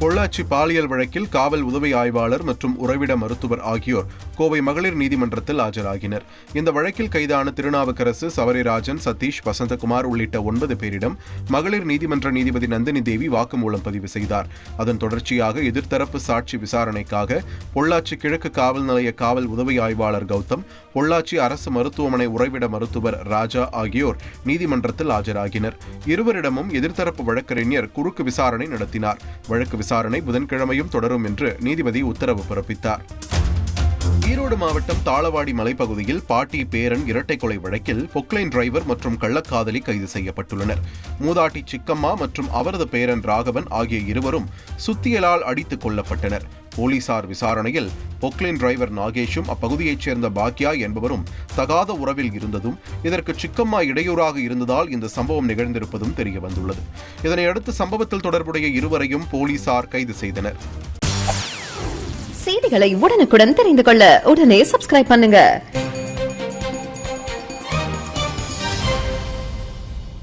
பொள்ளாச்சி பாலியல் வழக்கில் காவல் உதவி ஆய்வாளர் மற்றும் உறைவிட மருத்துவர் ஆகியோர் கோவை மகளிர் நீதிமன்றத்தில் ஆஜராகினர். இந்த வழக்கில் கைதான திருநாவுக்கரசு, சவரிராஜன், சதீஷ், வசந்தகுமார் உள்ளிட்ட 9 பேரிடம் மகளிர் நீதிமன்ற நீதிபதி நந்தினி தேவி வாக்குமூலம் பதிவு செய்தார். அதன் தொடர்ச்சியாக எதிர்த்தரப்பு சாட்சி விசாரணைக்காக பொள்ளாச்சி கிழக்கு காவல் நிலைய காவல் உதவி ஆய்வாளர் கௌதம், பொள்ளாச்சி அரசு மருத்துவமனை உறைவிட மருத்துவர் ராஜா ஆகியோர் நீதிமன்றத்தில் ஆஜராகினர். இருவரிடமும் எதிர்த்தரப்பு வழக்கறிஞர் குறுக்கு விசாரணை நடத்தினார். வழக்கு விசாரணை புதன்கிழமையும் தொடரும் என்று நீதிபதி உத்தரவு பிறப்பித்தார். ஈரோடு மாவட்டம் தாளவாடி மலைப்பகுதியில் பாட்டி பேரன் இரட்டை கொலை வழக்கில் பொக்லைன் டிரைவர் மற்றும் கள்ளக்காதலி கைது செய்யப்பட்டுள்ளனர். மூதாட்டி சிக்கம்மா மற்றும் அவரது பேரன் ராகவன் ஆகிய இருவரும் சுத்தியலால் அடித்துக் கொல்லப்பட்டனர். போலீசார் விசாரணையில் பொக்லைன் டிரைவர் நாகேஷும் அப்பகுதியைச் சேர்ந்த பாக்யா என்பவரும் தகாத உறவில் இருந்ததும், இதற்கு சிக்கம்மா இடையூறாக இருந்ததால் இந்த சம்பவம் நிகழ்ந்திருப்பதும் தெரியவந்துள்ளது. இதனையடுத்து சம்பவத்தில் தொடர்புடைய இருவரையும் போலீசார் கைது செய்தனர். செய்திகளை உடனுக்குடன் தெரிந்து கொள்ள உடனே சப்ஸ்கிரைப் பண்ணுங்க.